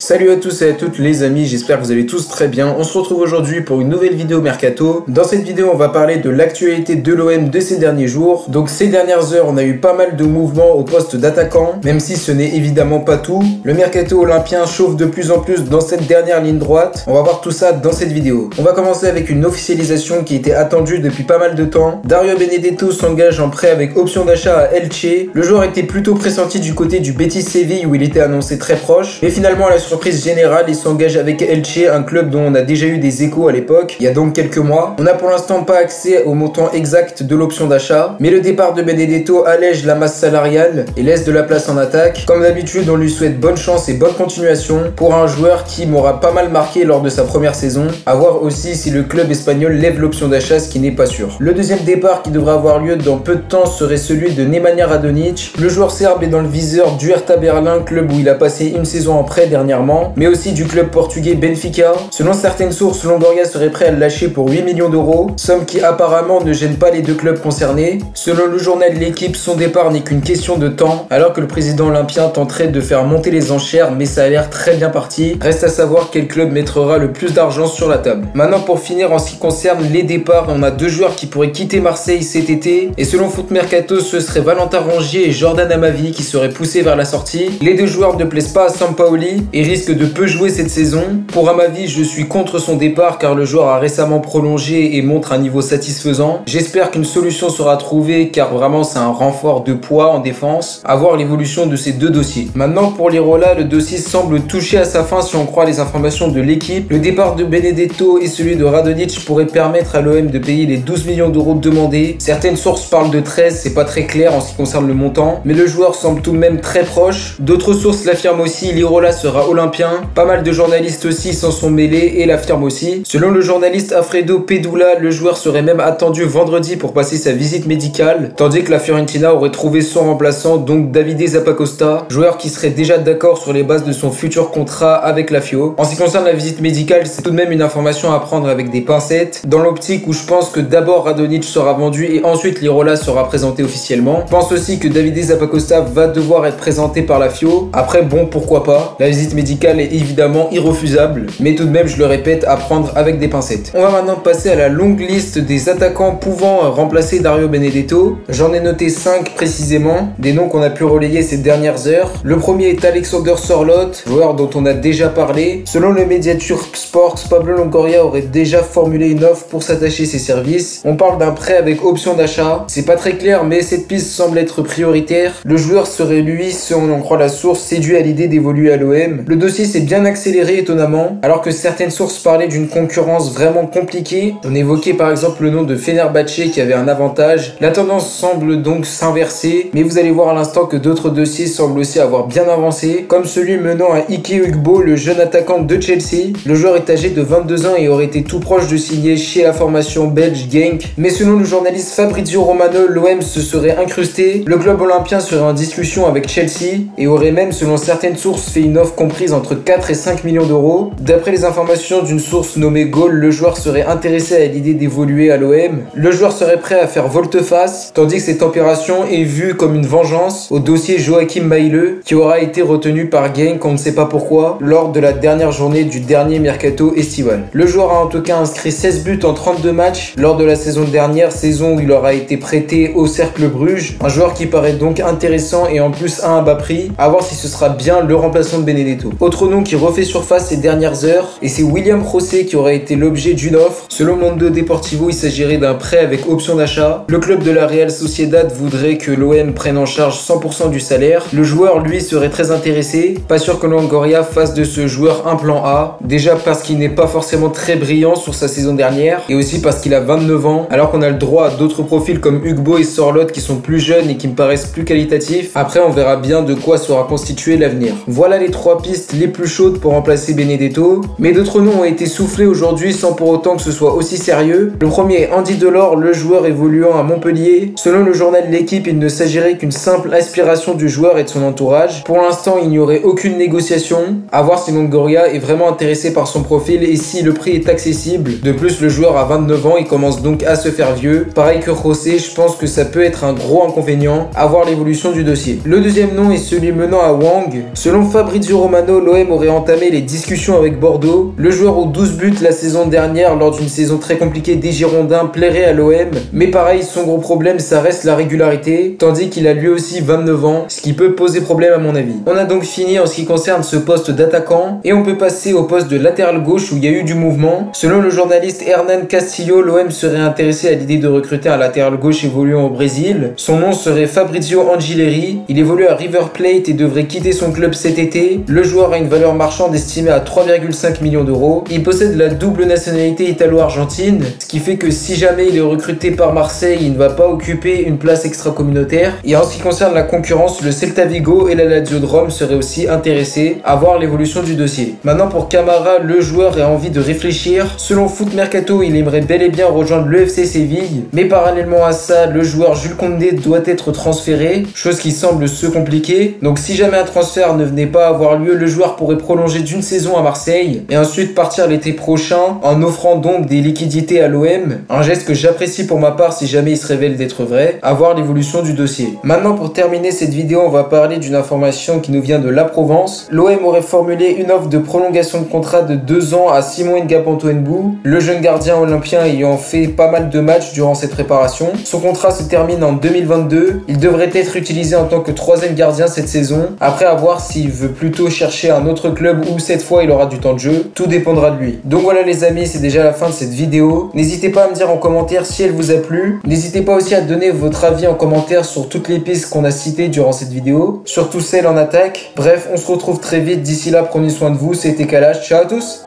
Salut à tous et à toutes les amis, j'espère que vous allez tous très bien. On se retrouve aujourd'hui pour une nouvelle vidéo Mercato. Dans cette vidéo, on va parler de l'actualité de l'OM de ces derniers jours. Donc ces dernières heures, on a eu pas mal de mouvements au poste d'attaquant, même si ce n'est évidemment pas tout. Le Mercato olympien chauffe de plus en plus dans cette dernière ligne droite. On va voir tout ça dans cette vidéo. On va commencer avec une officialisation qui était attendue depuis pas mal de temps. Dario Benedetto s'engage en prêt avec option d'achat à Elche. Le joueur était plutôt pressenti du côté du Betis Séville où il était annoncé très proche. Mais finalement, à la surprise générale, il s'engage avec Elche, un club dont on a déjà eu des échos à l'époque, il y a donc quelques mois. On n'a pour l'instant pas accès au montant exact de l'option d'achat, mais le départ de Benedetto allège la masse salariale et laisse de la place en attaque. Comme d'habitude, on lui souhaite bonne chance et bonne continuation pour un joueur qui m'aura pas mal marqué lors de sa première saison. À voir aussi si le club espagnol lève l'option d'achat, ce qui n'est pas sûr. Le deuxième départ qui devrait avoir lieu dans peu de temps serait celui de Nemanja Radonjic. Le joueur serbe est dans le viseur du Hertha Berlin, club où il a passé une saison en prêt dernièrement, mais aussi du club portugais Benfica. Selon certaines sources, Longoria serait prêt à le lâcher pour 8 millions d'euros, somme qui apparemment ne gêne pas les deux clubs concernés. Selon le journal L'Équipe, son départ n'est qu'une question de temps, alors que le président olympien tenterait de faire monter les enchères, mais ça a l'air très bien parti. Reste à savoir quel club mettra le plus d'argent sur la table. Maintenant, pour finir, en ce qui concerne les départs, on a deux joueurs qui pourraient quitter Marseille cet été, et selon Foot Mercato, ce serait Valentin Rongier et Jordan Amavi qui seraient poussés vers la sortie. Les deux joueurs ne plaisent pas à Sampaoli et risquent de peu jouer cette saison. Pour Amavi, je suis contre son départ car le joueur a récemment prolongé et montre un niveau satisfaisant. J'espère qu'une solution sera trouvée car vraiment c'est un renfort de poids en défense. À voir l'évolution de ces deux dossiers. Maintenant pour l'Irola, le dossier semble toucher à sa fin si on croit les informations de l'équipe. Le départ de Benedetto et celui de Radonjic pourraient permettre à l'OM de payer les 12 millions d'euros demandés. Certaines sources parlent de 13, c'est pas très clair en ce qui concerne le montant, mais le joueur semble tout de même très proche. D'autres sources l'affirment aussi, l'Irola sera olympien. Pas mal de journalistes aussi s'en sont mêlés et l'affirment aussi. Selon le journaliste Alfredo Pedula, le joueur serait même attendu vendredi pour passer sa visite médicale, tandis que la Fiorentina aurait trouvé son remplaçant, donc Davide Zappacosta, joueur qui serait déjà d'accord sur les bases de son futur contrat avec la Fio. En ce qui concerne la visite médicale, c'est tout de même une information à prendre avec des pincettes, dans l'optique où je pense que d'abord Radonjic sera vendu et ensuite l'Irola sera présenté officiellement. Je pense aussi que Davide Zappacosta va devoir être présenté par la Fio. Après bon, pourquoi pas, la visite médicale est évidemment irrefusable, mais tout de même je le répète, à prendre avec des pincettes. On va maintenant passer à la longue liste des attaquants pouvant remplacer Dario Benedetto. J'en ai noté 5 précisément, des noms qu'on a pu relayer ces dernières heures. Le premier est Alexander Sørloth, joueur dont on a déjà parlé. Selon le média turc Sports, Pablo Longoria aurait déjà formulé une offre pour s'attacher ses services. On parle d'un prêt avec option d'achat. C'est pas très clair, mais cette piste semble être prioritaire. Le joueur serait lui, si on en croit la source, séduit à l'idée d'évoluer à l'OM. Le dossier s'est bien accéléré étonnamment, alors que certaines sources parlaient d'une concurrence vraiment compliquée. On évoquait par exemple le nom de Fenerbahçe qui avait un avantage. La tendance semble donc s'inverser, mais vous allez voir à l'instant que d'autres dossiers semblent aussi avoir bien avancé, comme celui menant à Ike Ugbo, le jeune attaquant de Chelsea. Le joueur est âgé de 22 ans et aurait été tout proche de signer chez la formation belge Genk. Mais selon le journaliste Fabrizio Romano, l'OM se serait incrusté. Le club olympien serait en discussion avec Chelsea et aurait même, selon certaines sources, fait une offre comprise entre 4 et 5 millions d'euros. D'après les informations d'une source nommée Gaulle, le joueur serait intéressé à l'idée d'évoluer à l'OM. Le joueur serait prêt à faire volte-face, tandis que cette opération est vue comme une vengeance au dossier Joachim Maileux, qui aura été retenu par Genk, on ne sait pas pourquoi, lors de la dernière journée du dernier mercato estival. Le joueur a en tout cas inscrit 16 buts en 32 matchs lors de la saison dernière, saison où il aura été prêté au Cercle Bruges. Un joueur qui paraît donc intéressant et en plus à un bas prix. À voir si ce sera bien le remplaçant de Benedetto. Autre nom qui refait surface ces dernières heures, et c'est William José qui aurait été l'objet d'une offre. Selon Mundo Deportivo, il s'agirait d'un prêt avec option d'achat. Le club de la Real Sociedad voudrait que l'OM prenne en charge 100% du salaire. Le joueur, lui, serait très intéressé. Pas sûr que Longoria fasse de ce joueur un plan A. Déjà parce qu'il n'est pas forcément très brillant sur sa saison dernière, et aussi parce qu'il a 29 ans, alors qu'on a le droit à d'autres profils comme Ugbo et Sørloth qui sont plus jeunes et qui me paraissent plus qualitatifs. Après, on verra bien de quoi sera constitué l'avenir. Voilà les 3 pistes les plus chaudes pour remplacer Benedetto, mais d'autres noms ont été soufflés aujourd'hui sans pour autant que ce soit aussi sérieux. Le premier est Andy Delors, le joueur évoluant à Montpellier. Selon le journal L'Équipe, il ne s'agirait qu'une simple aspiration du joueur et de son entourage. Pour l'instant, il n'y aurait aucune négociation. À voir si Longoria est vraiment intéressé par son profil et si le prix est accessible. De plus, le joueur a 29 ans, il commence donc à se faire vieux. Pareil que José, je pense que ça peut être un gros inconvénient. À voir l'évolution du dossier. Le deuxième nom est celui menant à Wang. Selon Fabrizio Romano, Cristiano, l'OM aurait entamé les discussions avec Bordeaux. Le joueur aux 12 buts la saison dernière lors d'une saison très compliquée des Girondins plairait à l'OM, mais pareil, son gros problème ça reste la régularité, tandis qu'il a lui aussi 29 ans, ce qui peut poser problème à mon avis. On a donc fini en ce qui concerne ce poste d'attaquant, et on peut passer au poste de latéral gauche où il y a eu du mouvement. Selon le journaliste Hernan Castillo, l'OM serait intéressé à l'idée de recruter un latéral gauche évoluant au Brésil. Son nom serait Fabrizio Angileri, il évolue à River Plate et devrait quitter son club cet été. Le joueur a une valeur marchande estimée à 3,5 millions d'euros. Il possède la double nationalité italo-argentine, ce qui fait que si jamais il est recruté par Marseille, il ne va pas occuper une place extra-communautaire. Et en ce qui concerne la concurrence, le Celta Vigo et la Lazio de Rome seraient aussi intéressés à voir l'évolution du dossier. Maintenant pour Camara, le joueur a envie de réfléchir. Selon Foot Mercato, il aimerait bel et bien rejoindre le FC Séville, mais parallèlement à ça, le joueur Jules Koundé doit être transféré, chose qui semble se compliquer. Donc si jamais un transfert ne venait pas avoir lieu, le joueur pourrait prolonger d'une saison à Marseille et ensuite partir l'été prochain en offrant donc des liquidités à l'OM, un geste que j'apprécie pour ma part si jamais il se révèle d'être vrai, à voir l'évolution du dossier. Maintenant pour terminer cette vidéo, on va parler d'une information qui nous vient de La Provence. L'OM aurait formulé une offre de prolongation de contrat de 2 ans à Simon Ngapanto Mbou, le jeune gardien olympien ayant fait pas mal de matchs durant cette préparation. Son contrat se termine en 2022, il devrait être utilisé en tant que 3e gardien cette saison, après à voir s'il veut plutôt chercher un autre club où cette fois il aura du temps de jeu, tout dépendra de lui. Donc voilà les amis, c'est déjà la fin de cette vidéo. N'hésitez pas à me dire en commentaire si elle vous a plu, n'hésitez pas aussi à donner votre avis en commentaire sur toutes les pistes qu'on a citées durant cette vidéo, surtout celles en attaque. Bref, on se retrouve très vite, d'ici là prenez soin de vous, c'était Kalash, ciao à tous.